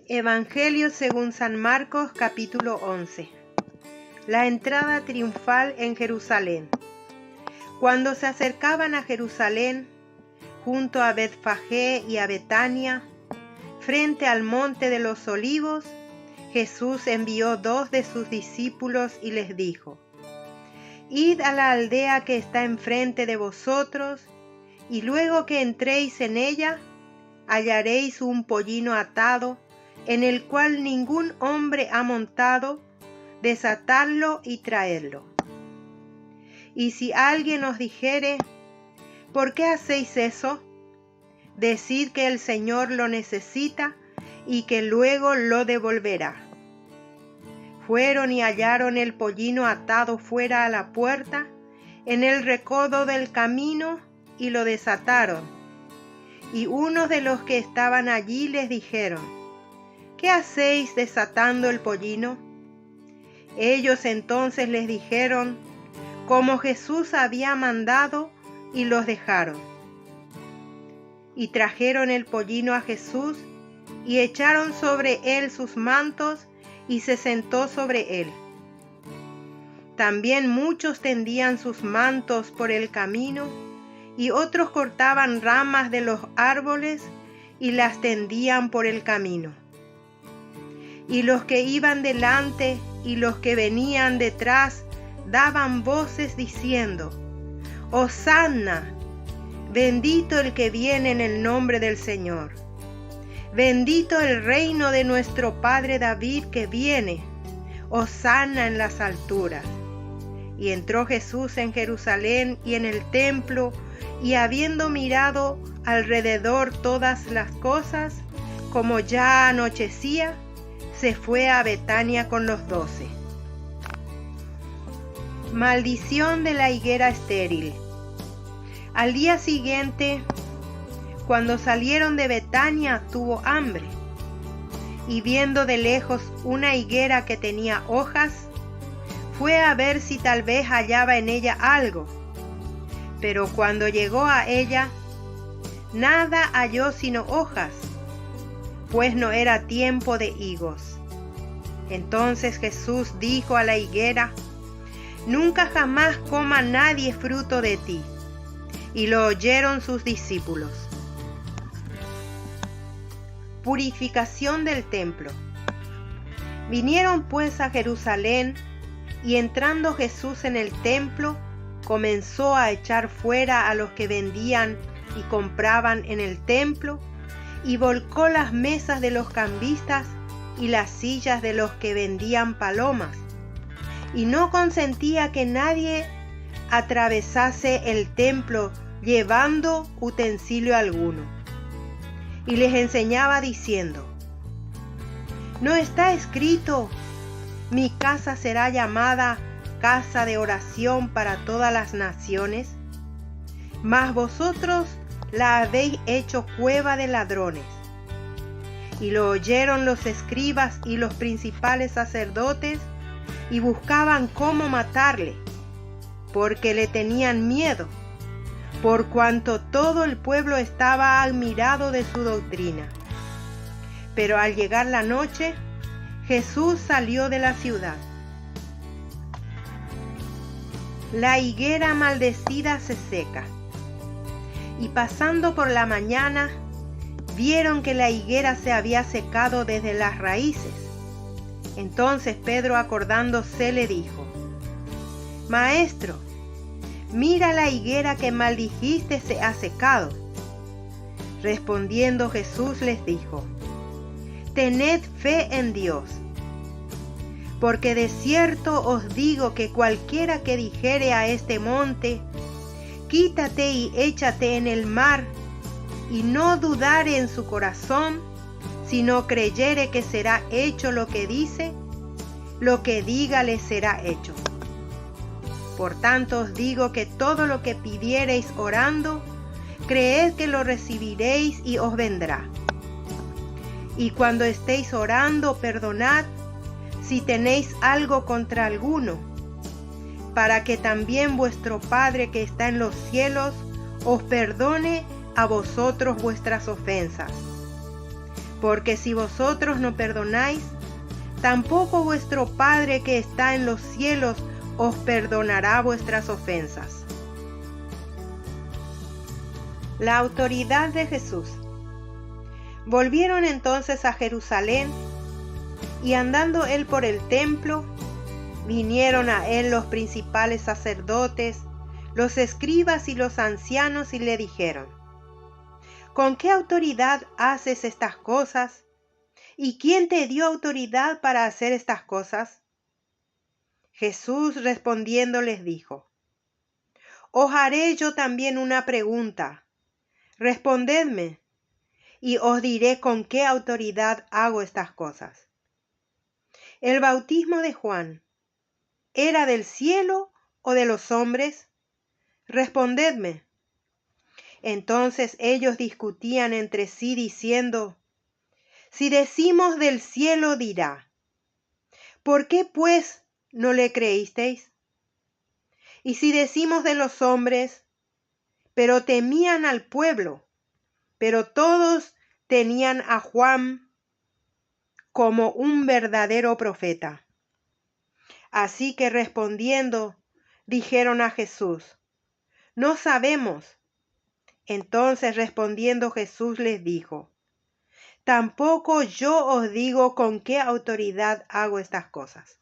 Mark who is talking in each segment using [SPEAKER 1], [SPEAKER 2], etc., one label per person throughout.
[SPEAKER 1] Evangelio según San Marcos, capítulo 11. La entrada triunfal en Jerusalén. Cuando se acercaban a Jerusalén, junto a Betfagé y a Betania, frente al monte de los Olivos, Jesús envió 2 de sus discípulos y les dijo: Id a la aldea que está enfrente de vosotros, y luego que entréis en ella, hallaréis un pollino atado, en el cual ningún hombre ha montado. Desatadlo y traedlo. Y si alguien os dijere: ¿por qué hacéis eso?, decid que el Señor lo necesita y que luego lo devolverá. Fueron y hallaron el pollino atado fuera a la puerta, en el recodo del camino, y lo desataron. Y unos de los que estaban allí les dijeron: ¿qué hacéis desatando el pollino? Ellos entonces les dijeron como Jesús había mandado, y los dejaron. Y trajeron el pollino a Jesús, y echaron sobre él sus mantos, y se sentó sobre él. También muchos tendían sus mantos por el camino, y otros cortaban ramas de los árboles, y las tendían por el camino. Y los que iban delante y los que venían detrás daban voces diciendo: Hosanna, bendito el que viene en el nombre del Señor. Bendito el reino de nuestro Padre David que viene. Hosanna en las alturas. Y entró Jesús en Jerusalén y en el templo, y habiendo mirado alrededor todas las cosas, como ya anochecía, se fue a Betania con los 12. Maldición de la higuera estéril. Al día siguiente, cuando salieron de Betania, tuvo hambre, y viendo de lejos una higuera que tenía hojas, fue a ver si tal vez hallaba en ella algo. Pero cuando llegó a ella, nada halló sino hojas, pues no era tiempo de higos. Entonces Jesús dijo a la higuera: Nunca jamás coma nadie fruto de ti. Y lo oyeron sus discípulos. Purificación del templo. Vinieron pues a Jerusalén, y entrando Jesús en el templo, comenzó a echar fuera a los que vendían y compraban en el templo, y volcó las mesas de los cambistas y las sillas de los que vendían palomas, y no consentía que nadie atravesase el templo llevando utensilio alguno. Y les enseñaba diciendo: ¿no está escrito: mi casa será llamada casa de oración para todas las naciones? Mas vosotros la habéis hecho cueva de ladrones. Y lo oyeron los escribas y los principales sacerdotes, y buscaban cómo matarle, porque le tenían miedo, por cuanto todo el pueblo estaba admirado de su doctrina. Pero al llegar la noche, Jesús salió de la ciudad. La higuera maldecida se seca. Y pasando por la mañana, vieron que la higuera se había secado desde las raíces. Entonces Pedro, acordándose, le dijo: Maestro, mira, la higuera que maldijiste se ha secado. Respondiendo Jesús les dijo: Tened fe en Dios. Porque de cierto os digo que cualquiera que dijere a este monte: Quítate y échate en el mar, y no dudare en su corazón, sino creyere que será hecho lo que dice, lo que diga le será hecho. Por tanto os digo que todo lo que pidiereis orando, creed que lo recibiréis y os vendrá. Y cuando estéis orando, perdonad si tenéis algo contra alguno, para que también vuestro Padre que está en los cielos os perdone a vosotros vuestras ofensas. porque si vosotros no perdonáis, tampoco vuestro Padre que está en los cielos os perdonará vuestras ofensas. La autoridad de Jesús. Volvieron entonces a Jerusalén, y andando él por el templo, vinieron a él los principales sacerdotes, los escribas y los ancianos, y le dijeron: ¿Con qué autoridad haces estas cosas? ¿Y quién te dio autoridad para hacer estas cosas? Jesús respondiendo les dijo: Os haré yo también una pregunta. Respondedme, y os diré con qué autoridad hago estas cosas. ¿El bautismo de Juan era del cielo o de los hombres? Respondedme. Entonces ellos discutían entre sí diciendo: Si decimos del cielo, dirá: ¿Por qué pues no le creísteis? Y si decimos de los hombres, pero temían al pueblo, pero todos tenían a Juan como un verdadero profeta. Así que respondiendo, dijeron a Jesús: No sabemos. Entonces respondiendo Jesús les dijo: Tampoco yo os digo con qué autoridad hago estas cosas.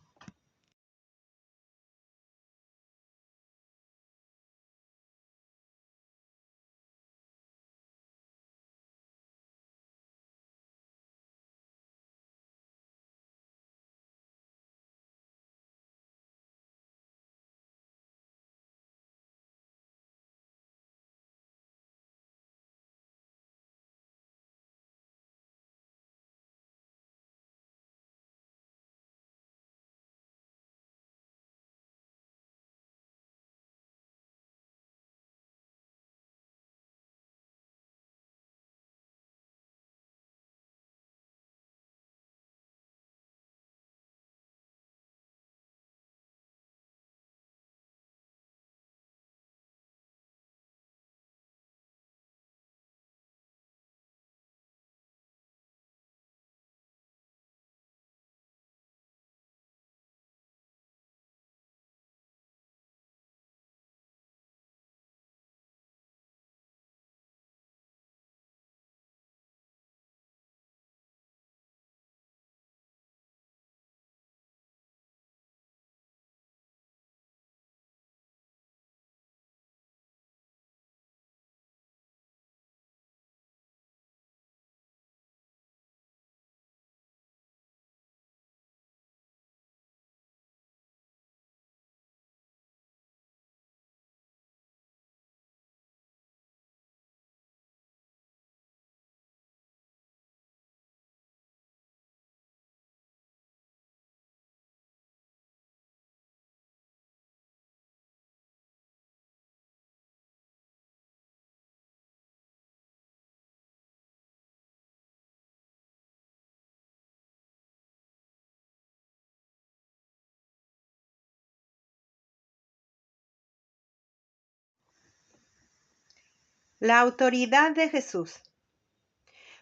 [SPEAKER 1] La autoridad de Jesús.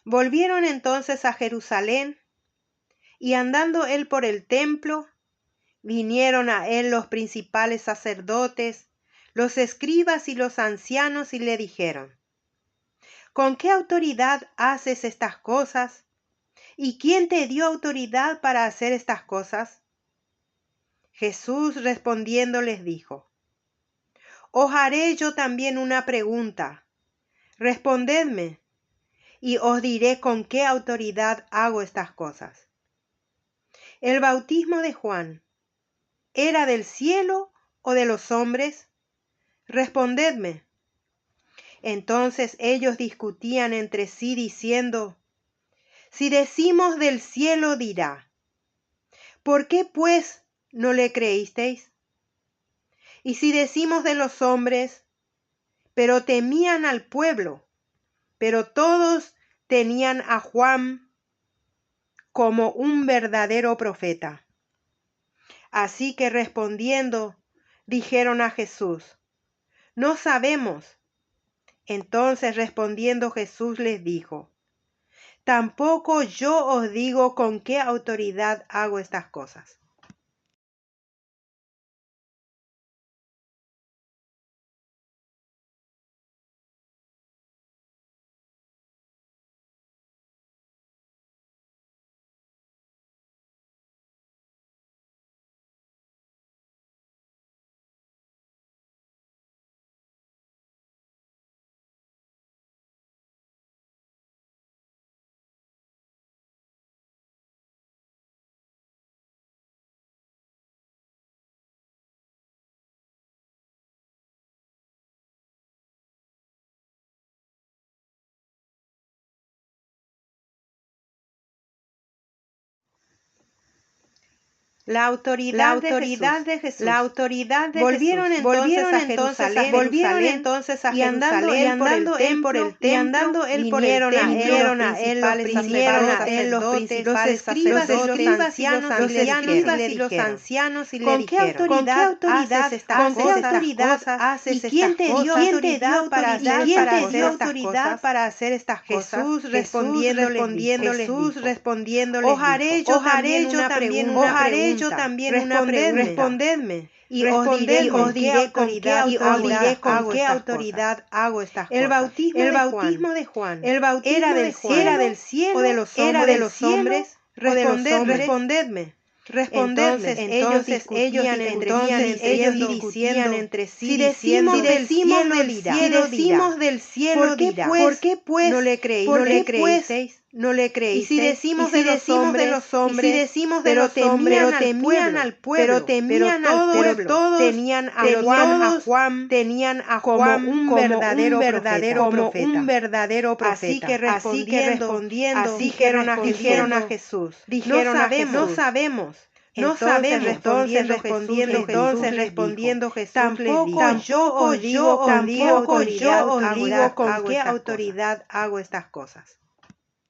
[SPEAKER 1] Volvieron entonces a Jerusalén, y andando él por el templo, vinieron a él los principales sacerdotes, los escribas y los ancianos, y le dijeron: ¿Con qué autoridad haces estas cosas? ¿Y quién te dio autoridad para hacer estas cosas? Jesús respondiendo les dijo: Os haré yo también una pregunta. Respondedme, y os diré con qué autoridad hago estas cosas. ¿El bautismo de Juan era del cielo o de los hombres? Respondedme. Entonces ellos discutían entre sí diciendo: Si decimos del cielo, dirá: ¿Por qué pues no le creísteis? Y si decimos de los hombres, pero temían al pueblo, pero todos tenían a Juan como un verdadero profeta. Así que respondiendo, dijeron a Jesús: No sabemos. Entonces respondiendo Jesús les dijo: tampoco yo os digo con qué autoridad hago estas cosas. La autoridad de Jesús. La autoridad de
[SPEAKER 2] Volvieron
[SPEAKER 1] Jesús.
[SPEAKER 2] Volvieron entonces a Jerusalén,
[SPEAKER 1] y andando él por el templo,
[SPEAKER 2] vinieron a él los escribas y los ancianos y le
[SPEAKER 1] ¿con qué
[SPEAKER 2] dijeron,
[SPEAKER 1] autoridad haces estas cosas?
[SPEAKER 2] ¿Y quién te dio autoridad
[SPEAKER 1] para hacer estas cosas?
[SPEAKER 2] Jesús respondiéndole,
[SPEAKER 1] os haré yo también una pregunta.
[SPEAKER 2] respondedme.
[SPEAKER 1] Y os diré con qué
[SPEAKER 2] autoridad hago estas cosas.
[SPEAKER 1] El bautismo de Juan era del cielo
[SPEAKER 2] o de los hombres.
[SPEAKER 1] Respondedme.
[SPEAKER 2] Entonces ellos discutían entre sí,
[SPEAKER 1] si decimos del cielo,
[SPEAKER 2] ¿por qué pues
[SPEAKER 1] no le creísteis? Y si decimos de los hombres, pero temían al pueblo, todos
[SPEAKER 2] tenían a Juan como un verdadero profeta.
[SPEAKER 1] Así que respondiendo,
[SPEAKER 2] dijeron a Jesús,
[SPEAKER 1] no sabemos.
[SPEAKER 2] Entonces respondiendo Jesús
[SPEAKER 1] tampoco yo os digo con qué autoridad hago estas cosas.